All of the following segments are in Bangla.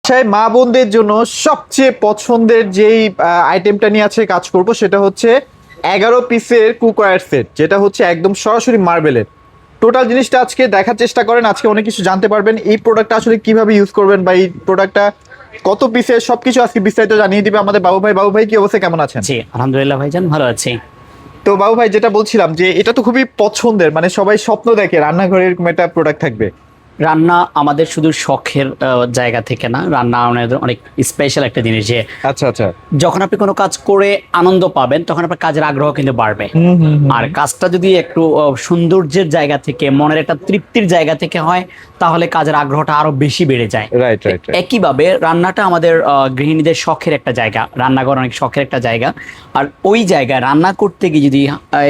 বাসায় মা বোনদের জন্য সবচেয়ে পছন্দের যেই আইটেমটা নিয়ে আছে কাজ করব সেটা হচ্ছে 11 পিসের কুকওয়্যার সেট, যেটা হচ্ছে একদম সরাসরি মার্বেলের। টোটাল জিনিসটা আজকে দেখার চেষ্টা করেন, আজকে অনেক কিছু জানতে পারবেন। এই প্রোডাক্টটা আসলে কিভাবে ইউজ করবেন বা এই প্রোডাক্টটা কত পিসের সবকিছু আজকে বিস্তারিত জানিয়ে দিবে আমাদের বাবু ভাই। বাবু ভাই কি অবস্থা, কেমন আছেন? জি আলহামদুলিল্লাহ ভাইজান, ভালো আছি। তো বাবু ভাই, যেটা বলছিলাম যে এটা তো খুবই পছন্দের, মানে সবাই স্বপ্ন দেখে রান্নাঘরে এরকম একটা প্রোডাক্ট থাকবে। রান্না আমাদের শুধু শখের জায়গা থেকে না, রান্না আমাদের অনেক স্পেশাল একটা জিনিস। যে আচ্ছা আচ্ছা, যখন আপনি কোনো কাজ করে আনন্দ পাবেন তখন আপনার কাজের আগ্রহ কিন্তু বাড়বে। আর কাজটা যদি একটু সৌন্দর্যের জায়গা থেকে, মনের একটা তৃপ্তির জায়গা থেকে হয়, তাহলে কাজের আগ্রহটা আরো বেশি বেড়ে যায়। Right right. একইভাবে রান্নাটা আমাদের গৃহিণীদের শখের একটা জায়গা, রান্নাঘর অনেক শখের একটা জায়গা। আর ওই জায়গায় রান্না করতে গিয়ে যদি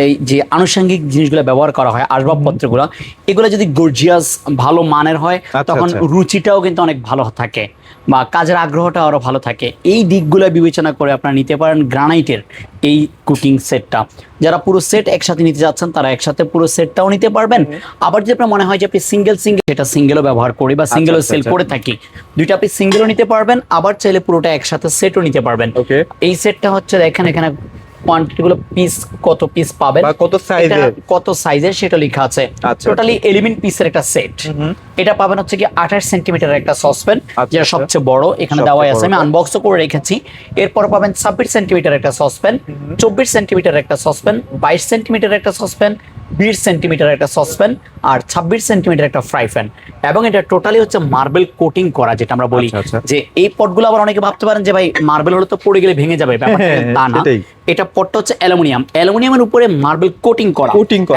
এই যে আনুষঙ্গিক জিনিসগুলো ব্যবহার করা হয়, আসবাবপত্রগুলো, এগুলো যদি গর্জিয়াস ভালো মানের হয়, তখন রুচিটাও কিন্তু অনেক ভালো থাকে বা কাজের আগ্রহটা আরো ভালো থাকে। এই দিকগুলো বিবেচনা করে আপনারা নিতে পারেন গ্রানাইটের এই কুকিং সেটটা। যারা পুরো সেট একসাথে নিতে যাচ্ছেন তারা একসাথে পুরো সেটটাও নিতে পারবেন। আবার যদি আপনার মনে হয় যে আপনি সিঙ্গেল সেটা সিঙ্গেলও ব্যবহার করি বা সিঙ্গেলও সেল করে থাকি, দুইটা আপনি সিঙ্গেলও নিতে পারবেন, আবার চাইলে পুরোটা একসাথে সেটও নিতে পারবেন। এই সেটটা হচ্ছে দেখেন এখানে কোয়ান্টিটিগুলো, পিস কত পিস পাবেন বা কত সাইজের সেটা লেখা আছে। টোটালি 11 পিসের একটা সেট। এটা পাবেন হচ্ছে কি 28 সেন্টিমিটারের একটা সসপ্যান, যেটা সবচেয়ে বড় এখানে দেওয়া আছে, আমি আনবক্সও করে রেখেছি। এরপর পাবেন 26 সেন্টিমিটার একটা সসপ্যান, 24 সেন্টিমিটার একটা সসপ্যান, 22 সেন্টিমিটার একটা সসপ্যান, 20 সেন্টিমিটার একটা সসপ্যান, আর 26 সেন্টিমিটার একটা ফ্রাই প্যান। এবং এটা টোটালি হচ্ছে মার্বেল কোটিং করা, যেটা আমরা বলি যে এই পটগুলো আবার অনেকে ভাবতে পারেন যে ভাই মার্বেল হলে তো পড়ে গেলে ভেঙে যাবে, ব্যাপারটা তা না। এটা পটটা হচ্ছে অ্যালুমিনিয়ামের উপরে মার্বেল কোটিং করা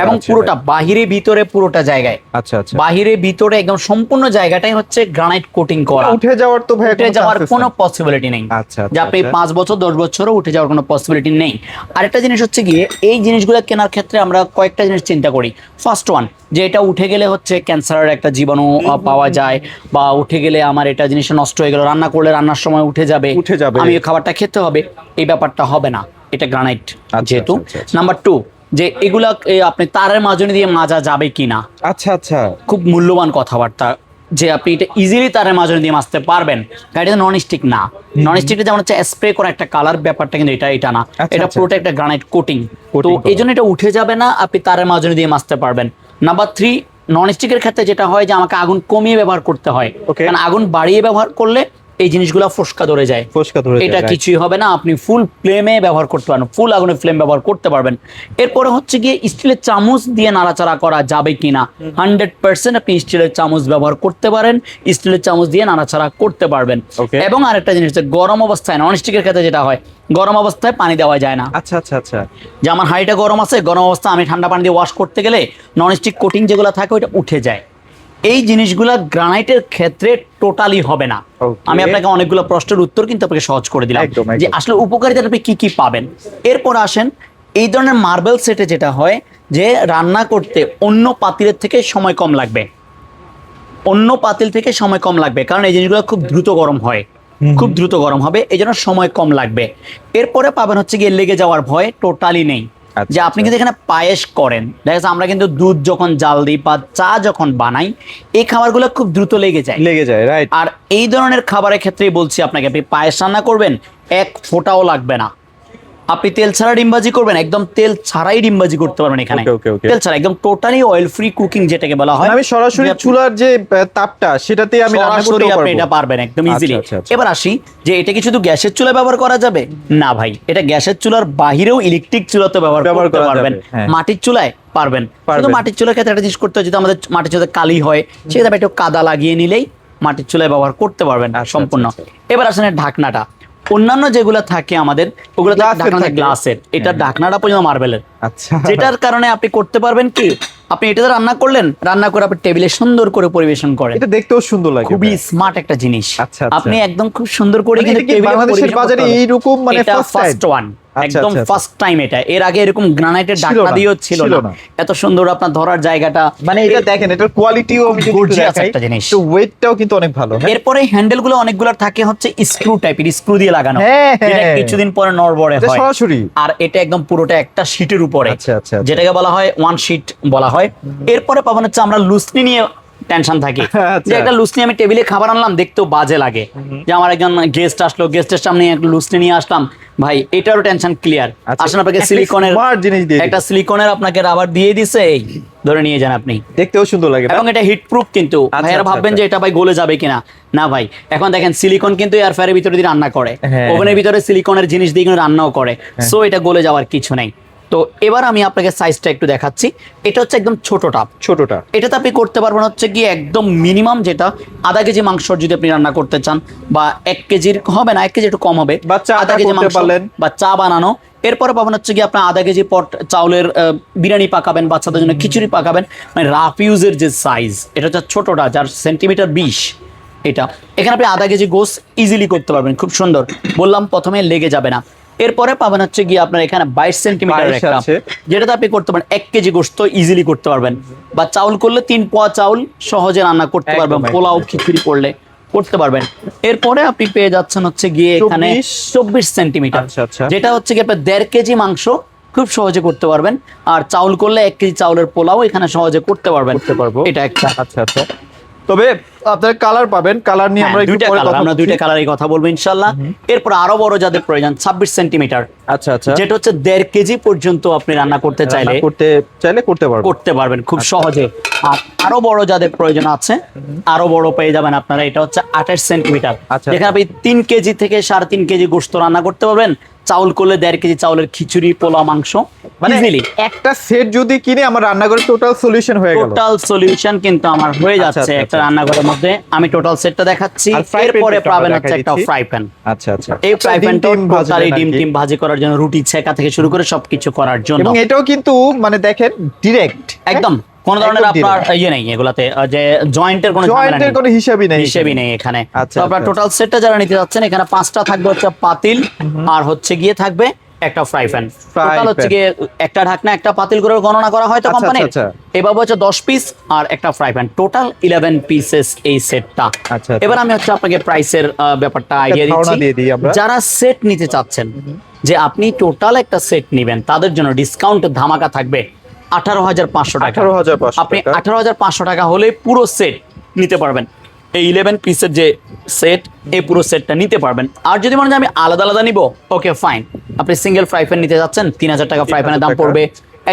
এবং পুরোটা বাহিরে ভিতরে পুরোটা জায়গায়, বাহিরে ভিতরে একদম সম্পূর্ণ জায়গাটাই হচ্ছে গ্রানাইট কোটিং করা। উঠে যাওয়ার তো ভাই উঠে যাওয়ার কোনো পসিবিলিটি নেই, যে আপনি 5 বছর 10 বছরও উঠে যাওয়ার কোনো পসিবিলিটি নেই। আরেকটা জিনিস হচ্ছে গিয়ে এই জিনিসগুলো কেনার ক্ষেত্রে আমরা কয়েকটা জিনিস চিন্তা করি। ফার্স্ট ওয়ান, যে এটা উঠে গেলে হচ্ছে ক্যান্সারের একটা জীবাণু পাওয়া যায়, বা উঠে গেলে আমার এটা জিনিস নষ্ট হয়ে গেল, রান্না করলে রান্নার সময় উঠে যাবে, আমি খাবারটা খেতে হবে, এই ব্যাপারটা হবে না এটা গ্রানাইট যেহেতু। নাম্বার 2, যে এগুলা আপনি তারের মাজনি দিয়ে মাজা যাবে কিনা। আচ্ছা আচ্ছা, খুব মূল্যবান কথাবার্তা, যে আপনি এটা ইজিলি তারের মাজনি দিয়ে মাজতে পারবেন। গাড়িতে নন স্টিক না, নন স্টিকটা যেমন হচ্ছে স্প্রে করা একটা কালার, ব্যাপারটা কিন্তু এটা না, এটা পুরোটা একটা গ্রানাইট কোটিং। তো এই জন্য এটা উঠে যাবে না, আপনি তারের মাজনি দিয়ে মাজতে পারবেন। নাম্বার 3, নন স্টিকের ক্ষেত্রে যেটা হয় যে আমাকে আগুন কমিয়ে ব্যবহার করতে হয়, কারণ আগুন বাড়িয়ে ব্যবহার করলে এই জিনিসগুলো ফোস্কা ধরে যায়, এটা কিছুই হবে না। আপনি ফুল ফ্লেমে ব্যবহার করতে পারবেন, ফুল আগুনে ফ্লেম ব্যবহার করতে পারবেন। এরপরে হচ্ছে গিয়ে স্টিলের চামচ দিয়ে নাড়াচাড়া করা যাবে কিনা। 100% আপনি স্টিলের চামচ ব্যবহার করতে পারেন, স্টিলের চামচ দিয়ে নাড়াচাড়া করতে পারবেন। এবং আরেকটা জিনিস হচ্ছে গরম অবস্থায়, নন স্টিকের ক্ষেত্রে যেটা হয় গরম অবস্থায় পানি দেওয়া যায় না। আচ্ছা আচ্ছা আচ্ছা, যে আমার হাঁড়িটা গরম আছে, গরম অবস্থায় আমি ঠান্ডা পানি দিয়ে ওয়াশ করতে গেলে নন স্টিক কোটিং যেগুলো থাকে ওইটা উঠে যায়। এই জিনিসগুলা গ্রানাইটের ক্ষেত্রে টোটালি হবে না। আমি আপনাকে অনেকগুলো প্রশ্নের উত্তর কিন্তু আপনাকে সহজ করে দিলাম যে আসলে উপকারিতা আপনি কি কি পাবেন। এরপর আসেন, এই ধরনের মার্বেল সেটে যেটা হয় যে রান্না করতে অন্য পাতিলের থেকে সময় কম লাগবে, অন্য পাতিল থেকে সময় কম লাগবে, কারণ এই জিনিসগুলো খুব দ্রুত গরম হয়, খুব দ্রুত গরম হবে, এই জন্য সময় কম লাগবে। এরপরে পাবেন হচ্ছে গিয়ে লেগে যাওয়ার ভয় টোটালি নেই। যে আপনি কিন্তু এখানে পায়েস করেন, দেখা যাচ্ছে আমরা কিন্তু দুধ যখন জাল দিই বা চা যখন বানাই, এই খাবারগুলো খুব দ্রুত লেগে যায়, রাইট। আর এই ধরনের খাবারের ক্ষেত্রেই বলছি আপনাকে, আপনি পায়েস রান্না করবেন, এক ফোঁটাও লাগবে না। আপনি তেল ছাড়া ডিমবাজি করবেন, একদম তেল ছাড়াই ডিমবাজি করতে পারবেন এখানে, তেল ছাড়া একদম টোটালি অয়েল ফ্রি কুকিং যেটাকে বলা হয়। আমি সরাসরি চুলার যে তাপটা সেটাতে আমি রান্না করতে পারবো, আপনি এটা পারবেন একদম ইজিলি। এবার আসি যে এটা কি শুধু গ্যাসের চুলায় ব্যবহার করা যাবে না ভাই, এটা গ্যাসের চুলার বাহিরেও ইলেকট্রিক চুলাতে ব্যবহার করতে পারবেন, মাটির চুলায় পারবেন। শুধু মাটির চুলার ক্ষেত্রে একটা জিনিস করতে হয়, যদি আমাদের মাটির চুলাতে কালি হয় সেক্ষেত্রে একটু কাদা লাগিয়ে নিলেই মাটির চুলায় ব্যবহার করতে পারবেন সম্পূর্ণ। এবার আসেন ঢাকনাটা, অন্যান্য যেগুলো থাকে আমাদের ওগুলো ঢাকনা গ্লাসের, এটা ঢাকনাটা পর্যন্ত মার্বেলের। আচ্ছা, যেটার কারণে আপনি করতে পারবেন কি, আপনি এটাতে রান্না করলেন, রান্না করে আপনি টেবিলে সুন্দর করে পরিবেশন করেন, এটা দেখতেও সুন্দর লাগে, খুবই স্মার্ট একটা জিনিস। আপনি একদম খুব সুন্দর করে কিন্তু বাংলাদেশের বাজারে এইরকম মানে ফার্স্ট ওয়ান, একদম ফার্স্ট টাইম এটা। এর আগে এরকম গ্রানাইটের ঢাকনা দিয়েও ছিল না, এত সুন্দর আপনার ধরার জায়গাটা, মানে এটা দেখেন, এটার কোয়ালিটিও গর্জিয়াস একটা জিনিস, তো ওয়েটটাও কিন্তু অনেক ভালো। এরপরে হ্যান্ডেলগুলো অনেকগুলো থাকে হচ্ছে স্ক্রু টাইপের, স্ক্রু দিয়ে লাগানো, এটা কিছুদিন পরে নড়বড়ে হয় সরাসরি। আর এটা একদম পুরোটা একটা শীটের উপরে, যেটাকে বলা হয় ওয়ান শীট বলা হয়। এরপরে পাবেন হচ্ছে আমরা লুসনি নিয়ে টেনশন থাকে আচ্ছা। যে একটা লুচনি আমি টেবিলে খাবার আনলাম দেখতেও বাজে লাগে, যে আমার একজন গেস্ট আসলো, গেস্টের সামনে একটা লুচনি নিয়ে আসলাম, ভাই এটারও টেনশন ক্লিয়ার। আচ্ছা, আসলে আপনাকে একটা সিলিকনের smart জিনিস দিয়ে একটা সিলিকনের আপনাকে রাবার দিয়ে দিছে, এই ধরে নিয়ে যান আপনি। দেখতেও সুন্দর লাগে না? এবং এটা হিট প্রুফ কিন্তু, ভাইয়ারা আচ্ছা, ভাববেন আচ্ছা। যে এটা ভাই গলে যাবে কিনা, না ভাই। এখন দেখেন সিলিকন কিন্তু এয়ার ফ্রায়ারের ভিতরে দিয়ে রান্না করে, হ্যাঁ, ওভেনের ভিতরে সিলিকনের জিনিস দিয়ে কিন্তু রান্নাও করে, সো এটা গলে যাওয়ার কিছু নেই। তো এবার আমি আপনাকে সাইজটা একটু দেখাচ্ছি। এটা হচ্ছে একদম ছোটটা, ছোটটা। এটাতে আপনি করতে পারবেন হচ্ছে কি একদম মিনিমাম যেটা আধা কেজি মাংস যদি আপনি রান্না করতে চান, বা 1 কেজির হবে না, 1 কেজি একটু কম হবে, বা চা আধা কেজি করতে মাংস পারলেন। বা চা বানানো। এরপরে পাবেন হচ্ছে কি আপনার আধা কেজি পট চাউলের বিরিয়ানি পাকাবেন, বাচ্চাদের জন্য খিচুড়ি পাকাবেন, মানে রাফ ইউজের যে সাইজ, এটা হচ্ছে ছোটটা, যার সেন্টিমিটার 20। এটা এখানে আপনি আধা কেজি গোস ইজিলি করতে পারবেন, খুব সুন্দর। বললাম প্রথমে লেগে যাবে না। এরপরে পাবেন হচ্ছে কি আপনার এখানে 22 সেন্টিমিটার 22 একটা, আছে। যেটাতে আপনি করতে পারেন 1 কেজি গোস্ত ইজিলি করতে পারবেন, বা চাউল করলে 3 পোয়া চাউল সহজে রান্না করতে একদম, পারবেন, একদম। পোলাও খিচুড়ি করলে করতে পারবেন। এরপরে আপনি পেয়ে যাচ্ছেন হচ্ছে গিয়ে এখানে 24 সেন্টিমিটার, আচ্ছা, আচ্ছা। যেটা হচ্ছে কি আপনার 1.5 কেজি মাংস খুব সহজে করতে পারবেন। আর চাউল করলে 1 কেজি চাউলের পোলাও এখানে সহজে করতে পারবেন, করতে পারবো। এটা একটা। আচ্ছা আচ্ছা। তবে আপনার কালার পাবেন, কালার নিয়ে আমরা একটু দুইটা পরে কালার, কথা আমরা বলছি। দুইটা কালারই কথা বলবো ইনশাল্লাহ। এরপর আরো বড় যাদের প্রয়োজন 26 সেন্টিমিটার, আচ্ছা আচ্ছা। যেটা হচ্ছে 1.5 কেজি পর্যন্ত আপনি রান্না করতে চাইলে করতে চাইলে করতে পারবো। করতে পারবেন খুব সহজে। আর আরো বড় যাদের প্রয়োজন আছে, আরো বড় পেয়ে যাবেন আপনারা, এটা হচ্ছে 28 সেন্টিমিটার, আচ্ছা। যেখানে আপনি 3 কেজি থেকে 3.5 কেজি গোশত রান্না করতে পারবেন, চাউল করলে 1.5 কেজি চাউলের খিচুড়ি, পোলাও, মাংস মানে ইজিলি। একটা সেট যদি কিনে আমার রান্নাঘরে টোটাল সলিউশন হয়ে গেল। টোটাল সলিউশন কিন্তু আমার হয়ে আচ্ছা, যাচ্ছে আচ্ছা, একটা আচ্ছা। রান্নাঘরের মধ্যে। আমি টোটাল সেটটা দেখাচ্ছি, আর fry pan এরপরে টা পাবেন আমরা হচ্ছে একটা দেখাই ফ্রাই প্যান। আচ্ছা আচ্ছা। এই ফ্রাই প্যানটা ডিম ভাজবেন টোটালি আর ডিম কি। টিম ভাজি করার জন্য, রুটি ছেঁকা থেকে শুরু করে সবকিছু করার জন্য। এবং এটাও কিন্তু মানে দেখেন ডিরেক্ট একদম কোন ধরনের একদম আপনার ইয়ে নেই এগুলাতে, যে জয়েন্টের কোনো ঝামেলা জয়েন্টের নেই, কোনো হিসাবই নেই হিসেবই নেই এখানে। আচ্ছা, তো আপনার আচ্ছা। টোটাল সেটটা যারা নিতে যাচ্ছেন, এখানে 5টা থাকবে হচ্ছে পাতিল, আর হচ্ছে গিয়ে থাকবে একটা ফ্রাই প্যান। Fry টোটাল হচ্ছে pan। গিয়ে একটা ঢাকনা একটা পাতিল করে গণনা করা হয় তো আচ্ছা, কোম্পানির, আচ্ছা, এভাবে হচ্ছে 10 পিস আর একটা ফ্রাই প্যান, টোটাল 11 পিসেস এই সেটটা। আচ্ছা, আচ্ছা। এবার আমি হচ্ছে আপনাকে প্রাইসের ব্যাপারটা আইডিয়া ধারণা দিচ্ছি। দিয়ে দিই আমরা। যারা সেট নিতে চাচ্ছেন, যে আপনি টোটাল একটা সেট নেবেন, তাদের জন্য ডিসকাউন্ট ধামাকা থাকবে 18,500 টাকা। 18,500 আপনি টাকা। 18,500 টাকা হলে পুরো সেট নিতে পারবেন, এই 11 পিসের যে সেট, এই পুরো সেটটা নিতে পারবেন। আর যদি মনে হয় আমি আলাদা আলাদা নিব, ওকে ফাইন, আপনি সিঙ্গেল ফ্রাই প্যান নিতে যাচ্ছেন, 3,000 টাকা ফ্রাই প্যানের দাম 3,000 পড়বে।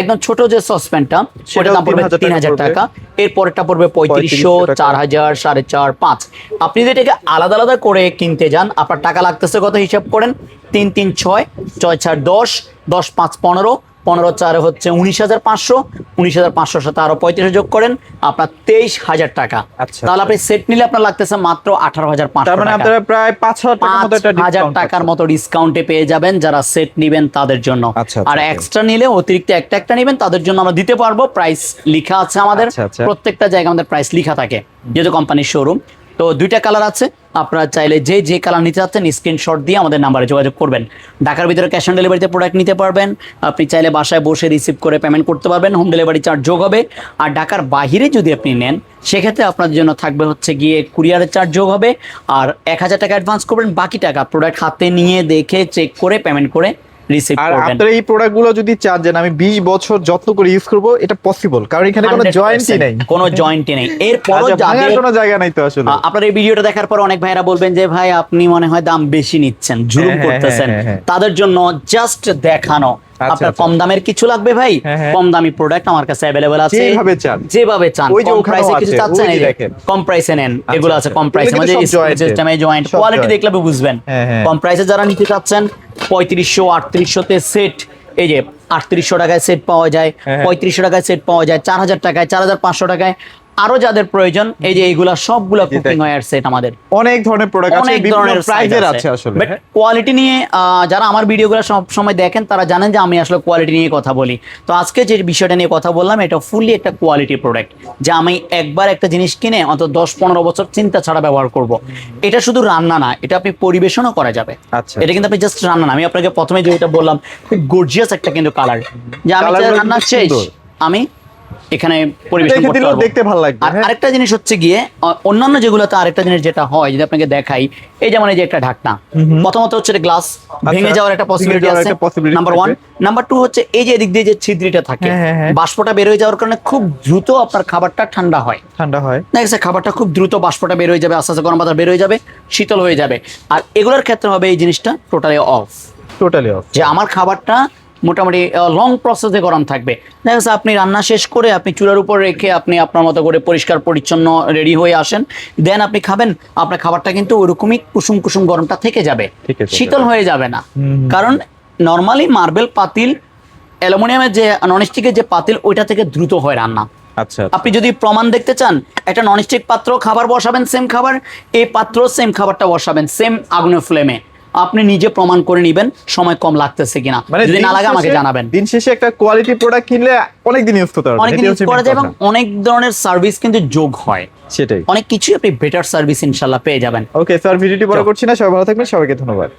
একদম ছোট যে সসপ্যানটা, সেটার সেটাও দাম পড়বে 3,000 3,000 টাকা। এরপরটা পড়বে 3500, 4,000, 4,500, 5। আপনি যদি এটাকে আলাদা আলাদা করে কিনতে যান, আপনার টাকা লাগতেছে কত হিসাব করেন, 3 3 6, 6 4 10, 10 5 15, 15 4 হচ্ছে 19,500, 19,500 সাথে আরো 35 যোগ করেন, আপনার 23,000 টাকা। আচ্ছা, তাহলে আপনি সেট নিলে আপনার লাগতেছে মাত্র 18,500 তার মানে টাকা। আপনারা প্রায় 5,000 টাকার মতো একটা 5,000 ডিসকাউন্ট টাকার মতো ডিসকাউন্টে পেয়ে যাবেন যারা সেট নিবেন তাদের জন্য। আচ্ছা, আচ্ছা, আর আচ্ছা। এক্সট্রা নিলে অতিরিক্ত একটা নিবেন, তাদের জন্য আমরা দিতে পারবো, প্রাইস লেখা আছে আমাদের, আচ্ছা, আচ্ছা। প্রত্যেকটা জায়গায় আমাদের প্রাইস লেখা থাকে, যেহেতু কোম্পানির শোরুম। তো দুইটা কালার আছে, আপনারা চাইলে যে কালার নিতে চাচ্ছেন স্ক্রিনশট দিয়ে আমাদের নাম্বারে যোগাযোগ করবেন। ঢাকার ভিতরে ক্যাশ অন ডেলিভারিতে প্রোডাক্ট নিতে পারবেন, আপনি চাইলে বাসায় বসে রিসিভ করে পেমেন্ট করতে পারবেন, হোম ডেলিভারি চার্জ যোগ হবে। আর ঢাকার বাইরে যদি আপনি নেন, সেক্ষেত্রে আপনার জন্য থাকবে হচ্ছে গিয়ে কুরিয়ারের চার্জ যোগ হবে। আর 1,000 টাকা অ্যাডভান্স করবেন, বাকি টাকা প্রোডাক্ট হাতে নিয়ে দেখে চেক করে পেমেন্ট করে রিসিভ আর করবেন। আপনারা এই প্রোডাক্টগুলো যদি চান যে আমি 20 বছর যত্ন করে ইউজ করব, এটা পসিবল, কারণ এখানে কোনো 100% জয়েন্টই নেই, কোনো জয়েন্টই নেই। এরপরও আচ্ছা, ভাঙার যাদের কোনো জায়গা নাই তো আসলে। আপনার এই ভিডিওটা দেখার পর অনেক ভাইরা বলবেন যে ভাই আপনি মনে হয় দাম বেশি নিচ্ছেন, জুলুম হ্যাঁ, করতেছেন, হ্যাঁ, হ্যাঁ। তাদের জন্য জাস্ট দেখানো। আপনার আচ্ছা। কম দামের কিছু লাগবে ভাই, হ্যাঁ, হ্যাঁ। কম দামি প্রোডাক্ট আমার কাছে অ্যাভেলেবল আছে, যেভাবে চান। যেভাবে চান। ওই যে কম ওখানেও প্রাইসে কিছু আছে, চাচ্ছেন, ওই যে এই যে দেখেন। কম প্রাইসে নেন, এগুলো আছে কম এগুলো প্রাইসে, কিন্তু মানে সব jointed। সিস্টেমে জয়েন্ট, সব কোয়ালিটি joint। দেখলে আপনি বুঝবেন। হ্যাঁ, হ্যাঁ। কম প্রাইসে যারা নিতে চাচ্ছেন, 3500, 3800 তে সেট, এই যে 3800 টাকায় সেট পাওয়া যায়, হ্যাঁ। 3500 টাকায় সেট পাওয়া যায়, 4,000 টাকায়, 4,500 টাকায়। আরো যাদের প্রয়োজন, এই যে এইগুলা সবগুলা এই যে কুকিং ওয়্যার সেট আমাদের অনেক ধরনের প্রোডাক্ট আছে, অনেক বিভিন্ন ধরনের প্রাইজের আছে আসলে। বাট কোয়ালিটি নিয়ে যারা আমার ভিডিওগুলো সব সময় দেখেন, তারা জানেন যে আমি আসলে কোয়ালিটি নিয়ে কথা বলি। তো আজকে যে বিষয়টা নিয়ে কথা বললাম, এটা ফুললি একটা কোয়ালিটি প্রোডাক্ট, যে আমি একবার একটা জিনিস কিনে অন্তত 10-15 বছর চিন্তা ছাড়া ব্যবহার করব। এটা শুধু রান্না না, এটা আপনি পরিবেশনও করা যাবে। আচ্ছা। এটা কিন্তু আপনি জাস্ট রান্না না, আমি আপনাকে প্রথমে যেটা বললাম, খুব গর্জিয়াস একটা কিন্তু কালার, যে আমি Colour গুলো রান্না কিন্তু শেষ, সুন্দর। আমি এখানে পরিবেশন রেখে করতে দিলেও পারবো। দেখতে ভালো লাগবে, আর হ্যাঁ। আরেকটা জিনিস হচ্ছে গিয়ে অন্যান্য যেগুলোতে আরেকটা জিনিস যেটা হয় যদি আপনাকে দেখাই, এই যেমন এই যে একটা ঢাকনা, প্রথমত হচ্ছে গ্লাস ভেঙে যাওয়ার একটা পসিবিলিটি যাওয়ার আছে, একটা possibility number one. Number two হচ্ছে এই যে এদিক দিয়ে যে ছিদ্রিটা থাকে, হ্যাঁ, হ্যাঁ, হ্যাঁ। বাষ্পটা বের হয়ে যাওয়ার কারণে খুব দ্রুত আপনার খাবারটা ঠান্ডা হয়। ঠান্ডা হয়। দেখা গেছে খাবারটা খুব দ্রুত বাষ্পটা বের হয়ে যাবে, আস্তে আস্তে গরম বাতাস বের হয়ে যাবে, শীতল হয়ে যাবে। আর এগুলোর ক্ষেত্রে হবে এই জিনিসটা টোটালি অফ, টোটালি অফ। যে আমার খাবারটা মোটামুটি লং প্রসেসে গরম থাকবে। দেখা যাচ্ছে আপনি রান্না শেষ করে আপনি চুলার উপর রেখে আপনি আপনার মতো করে পরিষ্কার পরিচ্ছন্ন রেডি হয়ে আসেন, দেন আপনি খাবেন, আপনার খাবারটা কিন্তু ওরকমই কুসুম কুসুম গরমটা থেকে যাবে, থেকে যাবে। শীতল হয়ে যাবে না। হুম। কারণ নর্মালি মার্বেল পাতিল, অ্যালুমিনিয়ামের যে ননস্টিকের যে পাতিল, ওইটা থেকে দ্রুত হয় রান্না। আচ্ছা, আপনি যদি প্রমাণ দেখতে চান, একটা ননস্টিক পাত্র খাবার বসাবেন সেম খাবার, এই পাত্র সেম খাবারটা বসাবেন সেম আগুনের ফ্লেমে, আপনি নিজে প্রমাণ করে নেবেন সময় কম লাগতেছে কিনা। মানে যদি দিন না লাগে আমাকে শেষে- জানাবেন। দিন শেষে একটা কোয়ালিটি প্রোডাক্ট কিনলে অনেক দিন ইউজ করতে পারবেন, অনেক এটাই জিনিস হচ্ছে করা main যায় এবং কথা। অনেক ধরনের সার্ভিস কিন্তু যোগ হয়, সেটাই। অনেক কিছুই আপনি বেটার সার্ভিস ইনশাল্লাহ পেয়ে যাবেন। ওকে স্যার, ভিডিওটি বড় করছি না, সবাই ভালো থাকবেন, সবাইকে ধন্যবাদ।